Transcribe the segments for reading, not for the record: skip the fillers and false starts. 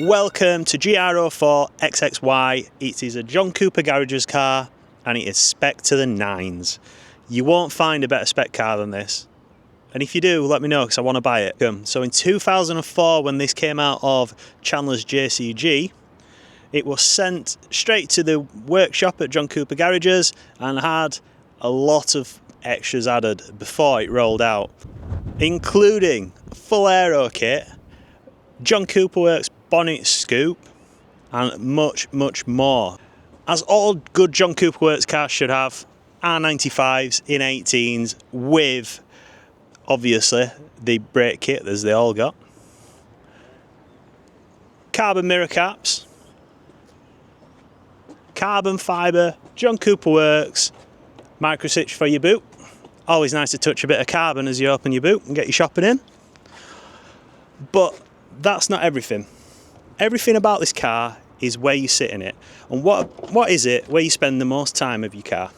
Welcome to GR04 XXY. It is a John Cooper Garages car and it is spec to the nines. You won't find a better spec car than this. And if you do, let me know because I want to buy it. So in 2004, when this came out of Chandler's JCG, it was sent straight to the workshop at John Cooper Garages and had a lot of extras added before it rolled out, including full aero kit, John Cooper Works bonnet scoop, and much more. As all good John Cooper Works cars should have, R95s in 18s with, obviously, the brake kit as they all got. Carbon mirror caps, carbon fibre, John Cooper Works, micro stitch for your boot. Always nice to touch a bit of carbon as you open your boot and get your shopping in. But that's not everything. Everything about this car is where you sit in it. And what is it where you spend the most time of your car?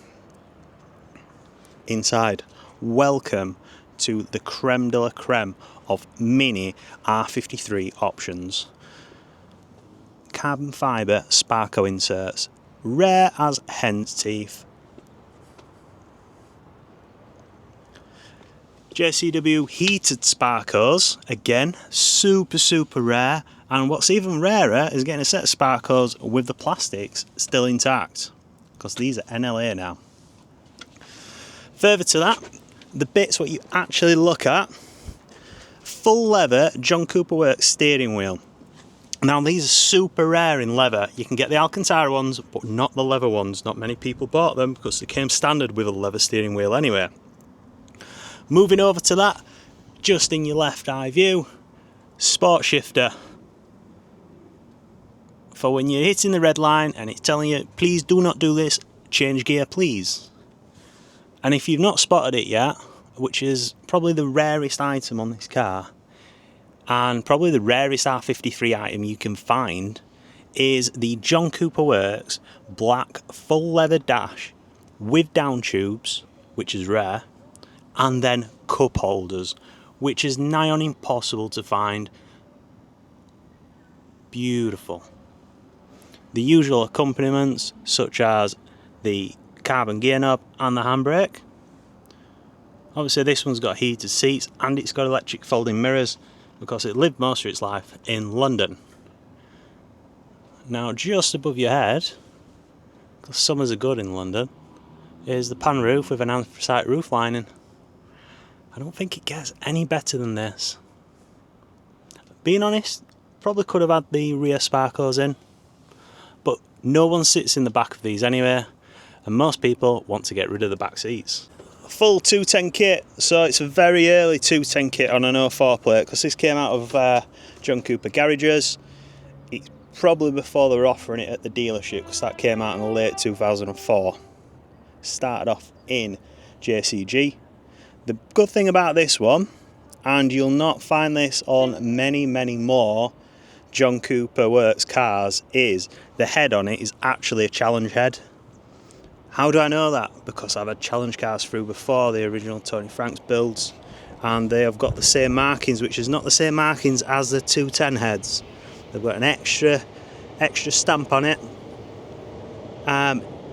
Inside. Welcome to the creme de la creme of mini R53 options. Carbon fibre Sparco inserts, rare as hen's teeth. JCW heated Sparcos, again, super rare. And what's even rarer is getting a set of Sparcos with the plastics still intact, because these are NLA now. Further to that, the bits what you actually look at, full leather John Cooper Works steering wheel. Now these are super rare in leather. You can get the Alcantara ones, but not the leather ones. Not many people bought them because they came standard with a leather steering wheel anyway. Moving over to that, just in your left eye view, sport shifter. For when you're hitting the red line and it's telling you, please do not do this, change gear please. And if you've not spotted it yet, which is probably the rarest item on this car, and probably the rarest R53 item you can find, is the John Cooper Works black full leather dash with down tubes, which is rare, and then cup holders, which is nigh on impossible to find. Beautiful. The usual accompaniments, such as the carbon gear knob and the handbrake. Obviously this one's got heated seats and it's got electric folding mirrors because it lived most of its life in London. Now just above your head, because summers are good in London, is the pan roof with an anthracite roof lining. I don't think it gets any better than this. Being honest, probably could have had the rear Sparcos in, but no one sits in the back of these anyway, and most people want to get rid of the back seats. Full 210 kit, so it's a very early 210 kit on an 04 plate, because this came out of John Cooper Garages. It's probably before they were offering it at the dealership, because that came out in the late 2004. Started off in JCG. The good thing about this one, and you'll not find this on many more John Cooper Works cars, is the head on it is actually a challenge head. How do I know that? Because I've had challenge cars through before, the original Tony Franks builds, and they have got the same markings, which is not the same markings as the 210 heads. They've got an extra stamp on it.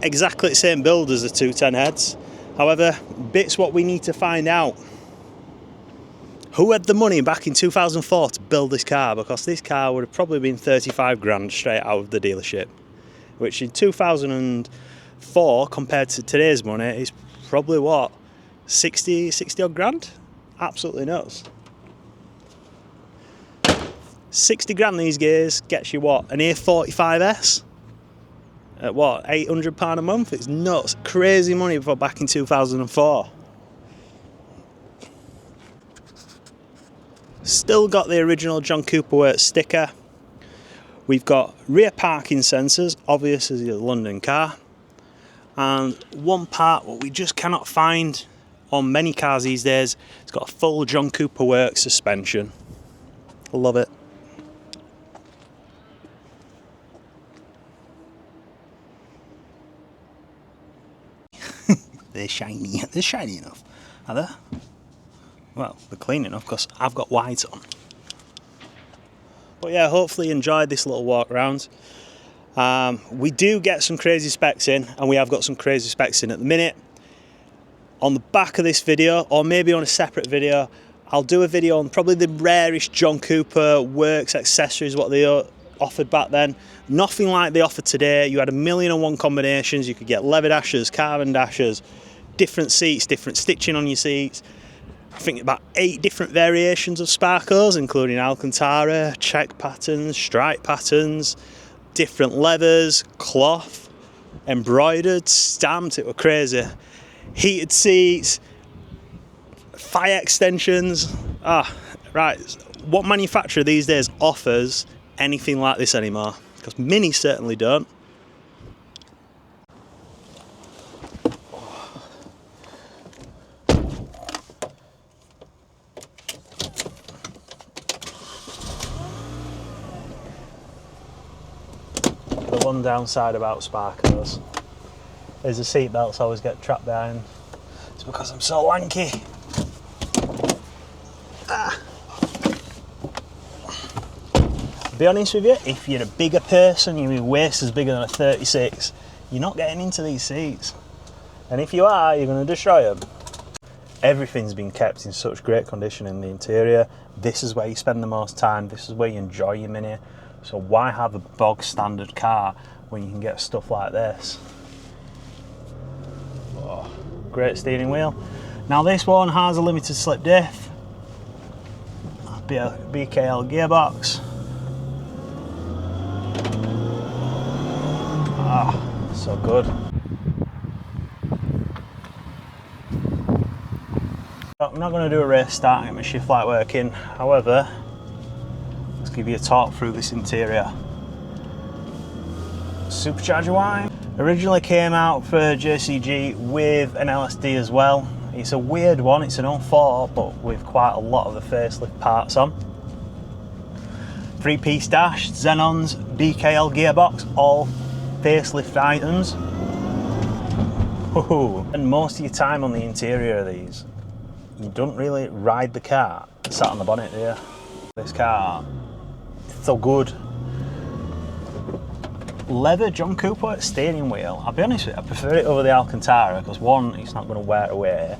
Exactly the same build as the 210 heads. However, bits what we need to find out. Who had the money back in 2004 to build this car? Because this car would have probably been 35 grand straight out of the dealership, which in 2004 compared to today's money is probably what, 60 odd grand? Absolutely nuts. 60 grand these days gets you what, an A45S? At what, £800 a month? It's nuts. Crazy money for back in 2004. Still got the original John Cooper Works sticker. We've got rear parking sensors, obvious as your London car. And one part what we just cannot find on many cars these days, it's got a full John Cooper Works suspension. I love it. They're shiny. They're shiny enough, are they? Well, they're clean enough because I've got white on. But yeah, hopefully you enjoyed this little walk around. We do get some crazy specs in, and we have got some crazy specs in at the minute. On the back of this video, or maybe on a separate video, I'll do a video on probably the rarest John Cooper works accessories, what they offered back then. Nothing like they offer today. You had 1,000,001 combinations. You could get leather dashers, carbon dashers, different seats, different stitching on your seats. I think about 8 different variations of sparkles, including Alcantara, check patterns, stripe patterns, different leathers, cloth, embroidered, stamped. It were crazy. Heated seats, fire extensions. Right, what manufacturer these days offers anything like this anymore? Because Mini certainly don't. The one downside about Sparkos is the seat belts always get trapped behind. It's because I'm so lanky. To be honest with you, if you're a bigger person, your waist is bigger than a 36, you're not getting into these seats. And if you are, you're going to destroy them. Everything's been kept in such great condition in the interior. This is where you spend the most time. This is where you enjoy your Mini. So why have a bog standard car when you can get stuff like this? Oh, great steering wheel. Now this one has a limited slip diff, BKL gearbox. So good. I'm not going to do a race start and get my shift light working. However, let's give you a talk through this interior. Supercharger wine. Originally came out for JCG with an LSD as well. It's a weird one, it's an 04, but with quite a lot of the facelift parts on. 3-piece dash, Xenons, BKL gearbox, all facelift items. And most of your time on the interior of these, you don't really ride the car sat on the bonnet, do you? This car, it's so good. Leather John Cooper steering wheel. I'll be honest with you, I prefer it over the Alcantara because one, it's not going to wear away.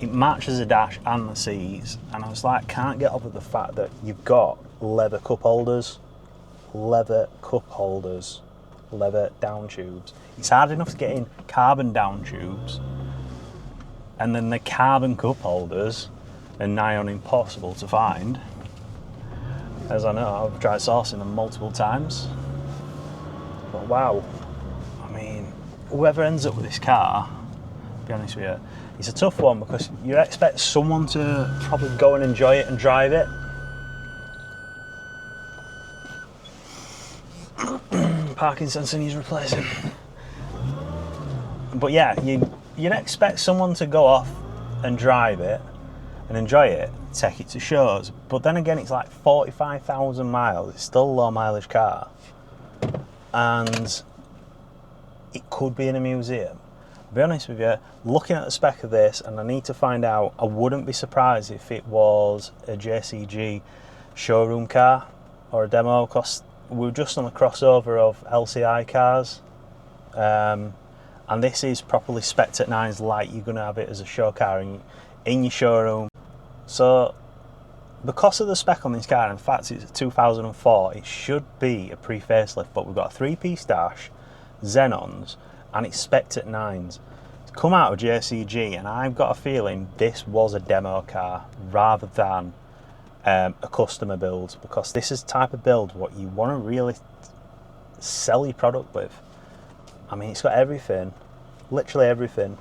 It matches the dash and the seats, and I was like, can't get over the fact that you've got leather cup holders, leather down tubes. It's hard enough to get in carbon down tubes, and then the carbon cup holders are nigh on impossible to find. As I know, I've tried sourcing them multiple times. But wow, I mean, whoever ends up with this car, to be honest with you, it's a tough one because you expect someone to probably go and enjoy it and drive it. Parking sensor needs replacing. But yeah, you'd expect someone to go off and drive it and enjoy it, take it to shows. But then again, it's like 45,000 miles. It's still a low mileage car. And it could be in a museum. I'll be honest with you, looking at the spec of this, and I need to find out, I wouldn't be surprised if it was a JCG showroom car or a demo, because we're just on the crossover of LCI cars. And this is properly spec'd at 9s, like you're going to have it as a show car in your showroom. So because of the spec on this car, in fact it's a 2004, it should be a pre-facelift, but we've got a 3-piece dash, Xenons, and it's spec'd at 9s. It's come out of JCG, and I've got a feeling this was a demo car rather than a customer build, because this is the type of build what you want to really sell your product with. I mean, it's got everything, literally everything.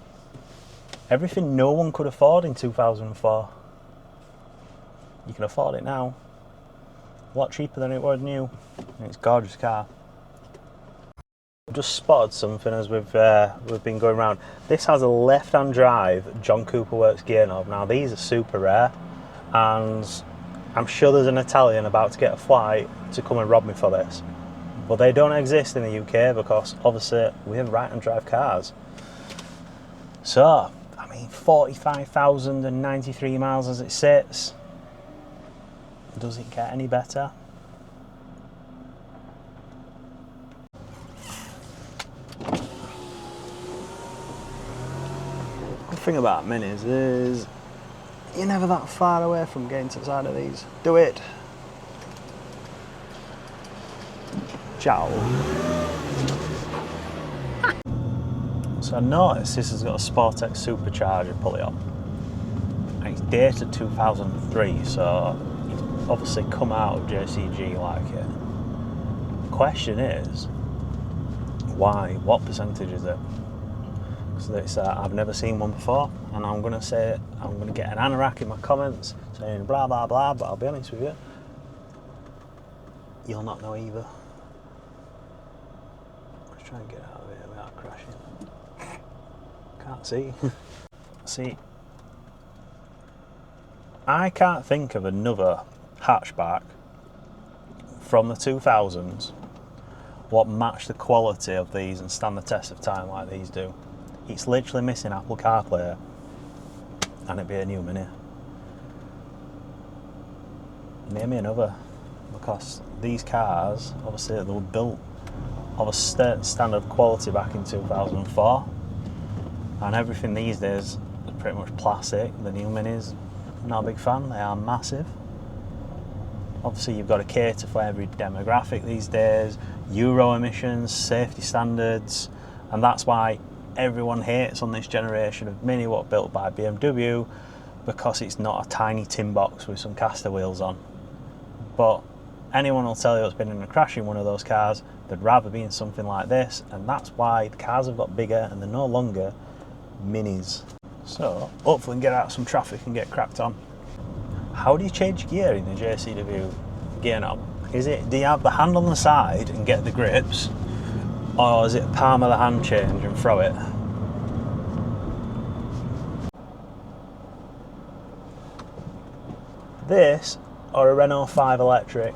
Everything no one could afford in 2004. You can afford it now. A lot cheaper than it was new. And it's a gorgeous car. I've just spotted something as we've been going around. This has a left-hand drive John Cooper Works gear knob. Now these are super rare, and I'm sure there's an Italian about to get a flight to come and rob me for this. But they don't exist in the UK because obviously we have right-hand drive cars. So, I mean, 45,093 miles as it sits. Does it get any better? thing about minis is you're never that far away from getting to the side of these. Do it. Ciao. So I noticed this has got a Sportex supercharger pulley on. And it's dated 2003, so it's obviously come out of JCG like it. The question is, why? What percentage is it? Because I've never seen one before, and I'm going to get an anorak in my comments saying blah blah blah, but I'll be honest with you, you'll not know either. Let's try and get out of here without crashing. Can't see. See, I can't think of another hatchback from the 2000s what match the quality of these and stand the test of time like these do. It's literally missing Apple CarPlay and it'd be a new Mini. Name me another, because these cars, obviously they were built of a certain standard of quality back in 2004, and everything these days is pretty much plastic. The new Minis, not a big fan, they are massive. Obviously you've got to cater for every demographic these days, Euro emissions, safety standards, and that's why everyone hates on this generation of Mini what built by BMW, because it's not a tiny tin box with some caster wheels on. But anyone will tell you that's been in a crash in one of those cars, they'd rather be in something like this, and that's why the cars have got bigger and they're no longer Minis. So hopefully we can get out of some traffic and get cracked on. How do you change gear in the JCW gear knob? Do you have the hand on the side and get the grips, or is it palm of the hand change and throw it? This or a Renault 5 electric?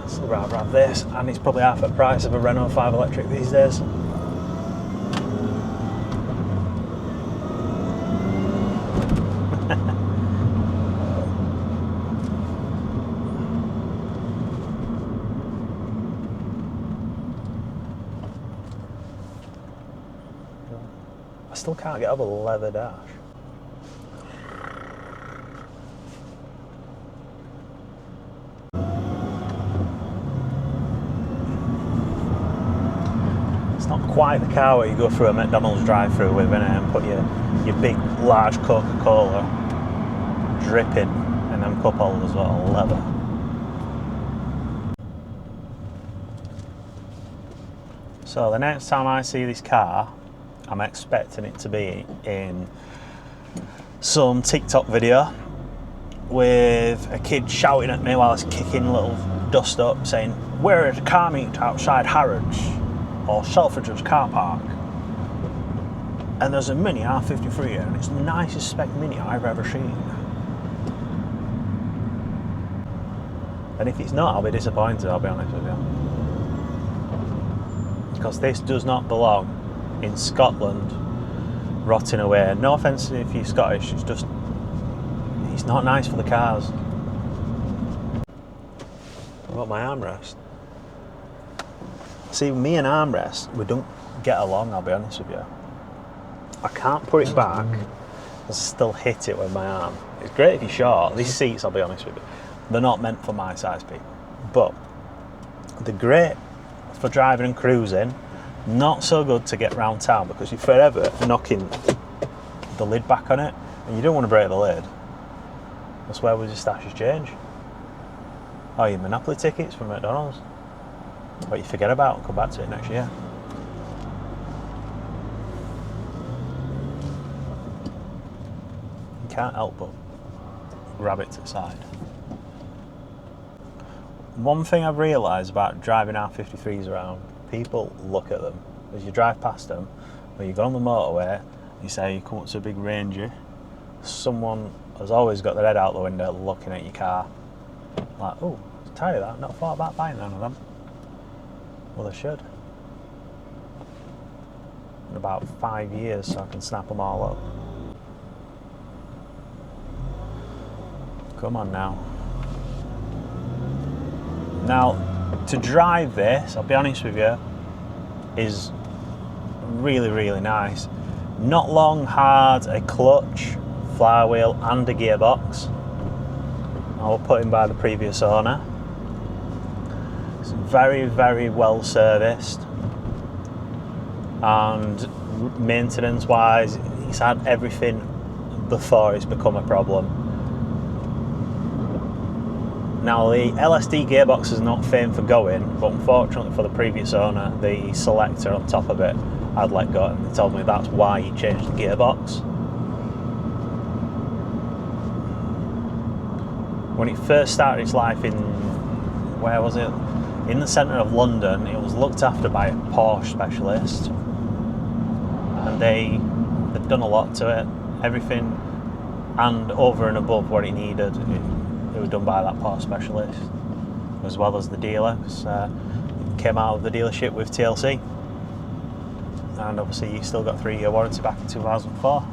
I'd rather have this, and it's probably half the price of a Renault 5 electric these days. I still can't get over the leather dash. It's not quite the car where you go through a McDonald's drive-through with, innit, and put your big, large Coca-Cola dripping in them cup holders of leather. So the next time I see this car, I'm expecting it to be in some TikTok video with a kid shouting at me while he's kicking little dust up saying, "Where is the car meet outside Harrods or Selfridge's car park?" And there's a Mini R53 here, and it's the nicest spec Mini I've ever seen. And if it's not, I'll be disappointed, I'll be honest with you. Because this does not belong in Scotland, rotting away. No offence if you're Scottish, it's not nice for the cars. What about my armrest? See, me and armrest, we don't get along, I'll be honest with you. I can't put it back, I still hit it with my arm. It's great if you're short. These seats, I'll be honest with you, they're not meant for my size people. But they're great for driving and cruising. Not so good to get round town because you're forever knocking the lid back on it, and you don't want to break the lid. That's where was your stashes change. Oh, your Monopoly tickets from McDonald's. What you forget about and come back to it next year. You can't help but grab it to the side. One thing I've realised about driving R53s around, people look at them. As you drive past them, or you go on the motorway, you say you come up to a big Ranger, someone has always got their head out the window looking at your car. Like, oh, tell you that, not thought about buying none of them. Well, I should. In about 5 years, so I can snap them all up. Come on now. Now, to drive this, I'll be honest with you, is really, really nice. Not long had a clutch, flywheel and a gearbox. All put in by the previous owner. It's very, very well serviced, and maintenance wise he's had everything before it's become a problem. Now the LSD gearbox is not famed for going, but unfortunately for the previous owner, the selector on top of it I'd let go, and they told me that's why he changed the gearbox. When it first started its life in, where was it? In the centre of London, it was looked after by a Porsche specialist, and they'd done a lot to it, everything and over and above what it needed. It was done by that Porsche specialist, as well as the dealer. It came out of the dealership with TLC, and obviously you still got 3-year warranty back in 2004.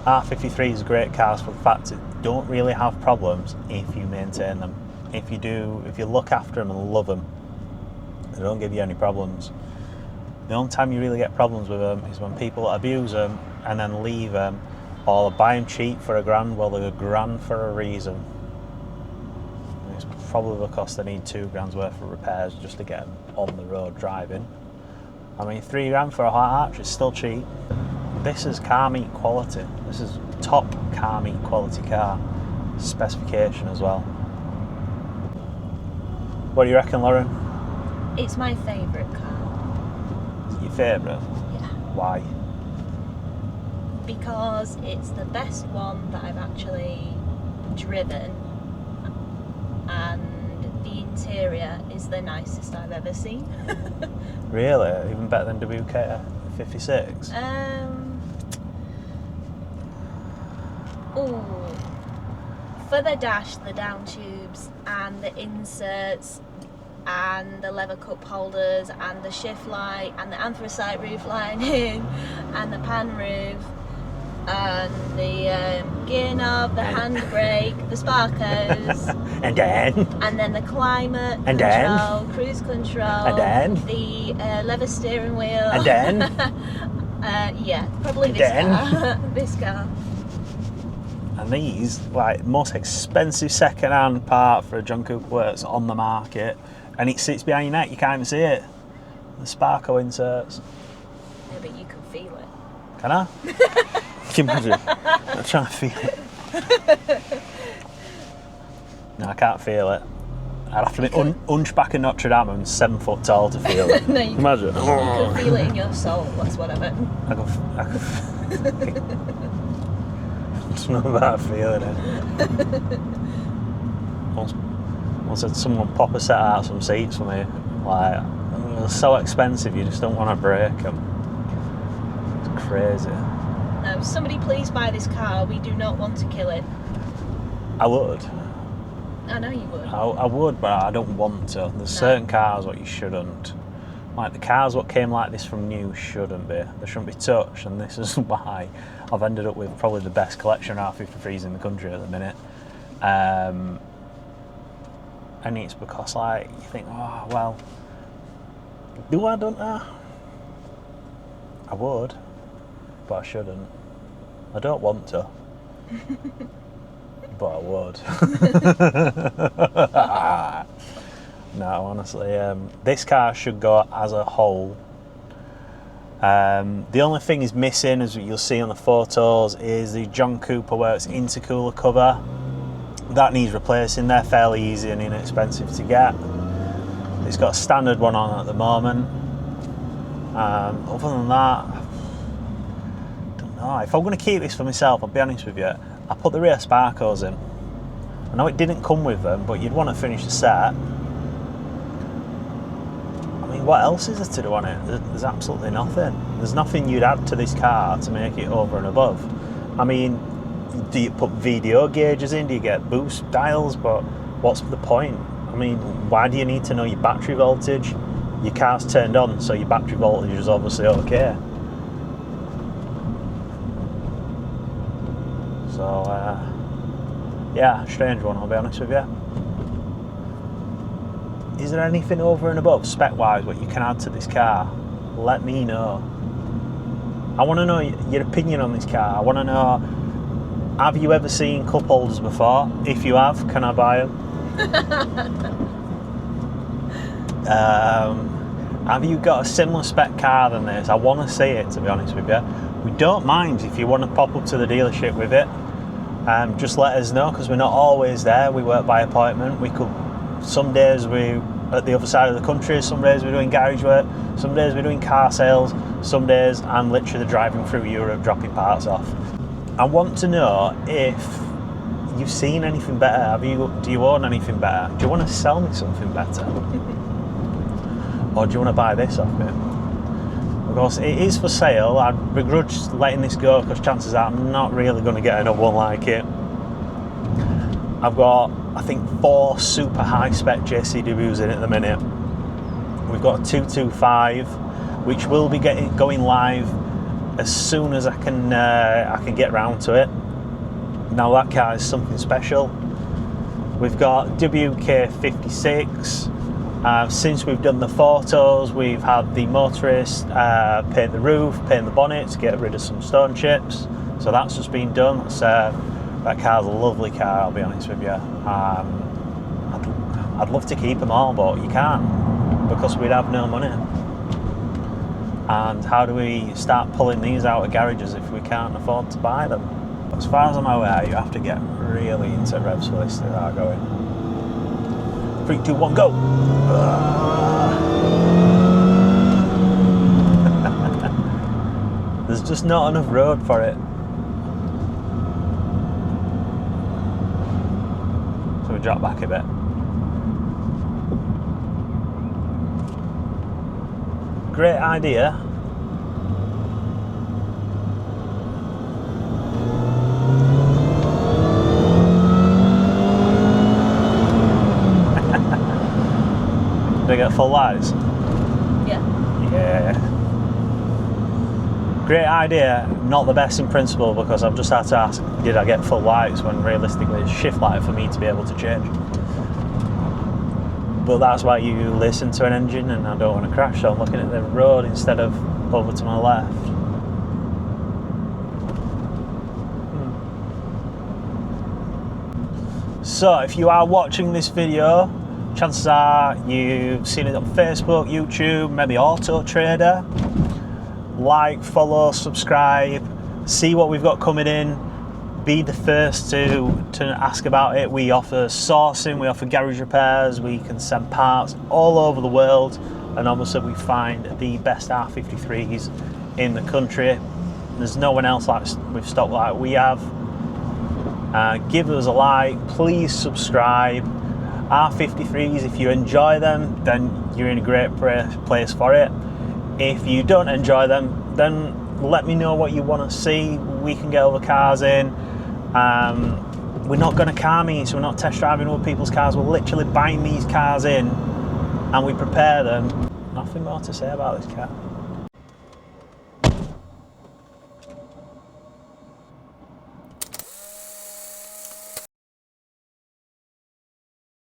R53 is a great car for the fact it don't really have problems if you maintain them. If you do, if you look after them and love them, they don't give you any problems. The only time you really get problems with them is when people abuse them and then leave them, or buy them cheap for £1,000, well they're £1,000 for a reason. And it's probably because they need £2,000 worth of repairs just to get them on the road driving. I mean, £3,000 for a hot hatch is still cheap. This is car meet quality. This is top car meet quality car. Specification as well. What do you reckon, Lauren? It's my favourite car. Is it your favourite? Yeah. Why? Because it's the best one that I've actually driven, and the interior is the nicest I've ever seen. Really? Even better than WK56? Ooh. For the dash, the down tubes and the inserts and the leather cup holders and the shift light and the anthracite roof lining and the pan roof and the gear knob, the handbrake, the sparkers, and then the climate and control, then cruise control, and the leather steering wheel, and then yeah, probably and this then. car. This car. And these, like, most expensive second-hand part for a John Cooper Works on the market, and it sits behind your neck, you can't even see it. The sparkle inserts. Yeah, but you can feel it. Can I? Can you imagine? I'm trying to feel it. No, I can't feel it. I'd have to be hunchback in Notre Dame and 7 foot tall to feel it. No, you Imagine. You can feel it in your soul, that's what I meant. I could it's not about feeling it. Once had someone pop a set out some seats for me, like, they're so expensive you just don't want to break them. It's crazy. No, somebody please buy this car, we do not want to kill it. I would. I know you would. I would, but I don't want to. There's certain cars what you shouldn't. Like the cars what came like this from new shouldn't be. They shouldn't be touched, and this is why I've ended up with probably the best collection of R53s in the country at the minute. And it's because, like, you think, oh well, do I, don't I? I would, but I shouldn't. I don't want to, but I would. No, honestly, this car should go as a whole. The only thing is missing, as you'll see on the photos, is the John Cooper Works intercooler cover. That needs replacing. They're fairly easy and inexpensive to get. It's got a standard one on at the moment. Other than that, I don't know. If I'm going to keep this for myself, I'll be honest with you, I put the rear sparkles in. I know it didn't come with them, but you'd want to finish the set. What else is there to do on it? There's absolutely nothing. There's nothing you'd add to this car to make it over and above. I mean, do you put VDO gauges in? Do you get boost dials? But what's the point? I mean, why do you need to know your battery voltage? Your car's turned on, so your battery voltage is obviously okay. So, yeah, strange one, I'll be honest with you. is there anything over and above spec-wise what you can add to this car? Let me know. I want to know your opinion on this car. I want to know, have you ever seen cup holders before? If you have, can I buy them? Have you got a similar spec car than this? I want to see it, to be honest with you. We don't mind if you want to pop up to the dealership with it. Just let us know, because we're not always there. We work by appointment. Some days we're at the other side of the country, some days we're doing garage work, some days we're doing car sales, some days I'm literally driving through Europe dropping parts off. I want to know if you've seen anything better. Do you own anything better? Do you want to sell me something better? Or do you want to buy this off me? Of course, it is for sale. I begrudge letting this go because chances are I'm not really going to get another one like it. I've got, I think, 4 super high spec JCWs in at the minute. We've got a 225, which will be going live as soon as I can get round to it. Now that car is something special. We've got WK56. Since we've done the photos, we've had the motorist paint the roof, paint the bonnet to get rid of some stone chips. So that's just been done. That car's a lovely car, I'll be honest with you. I'd love to keep them all, but you can't, because we'd have no money. And how do we start pulling these out of garages if we can't afford to buy them? As far as I'm aware, you have to get really into revs for this to start going. 3, 2, 1, go! There's just not enough road for it. So we drop back a bit. Great idea. Do I get full lights? Yeah. Yeah. Great idea, not the best in principle, because I've just had to ask, did I get full lights, when realistically it's shift light for me to be able to change. But that's why you listen to an engine, and I don't want to crash, so I'm looking at the road instead of over to my left. So if you are watching this video, chances are you've seen it on Facebook, YouTube, maybe Auto Trader. Like, follow, subscribe, see what we've got coming in. Be the first to ask about it. We offer sourcing, we offer garage repairs, we can send parts all over the world, and obviously we find the best R53s in the country. There's no one else with stock like we have. Give us a like, please subscribe. R53s, if you enjoy them, then you're in a great place for it. If you don't enjoy them, then let me know what you want to see. We can get other cars in. We're not going to car meet, so we're not test driving other people's cars. We're literally buying these cars in and we prepare them. Nothing more to say about this car.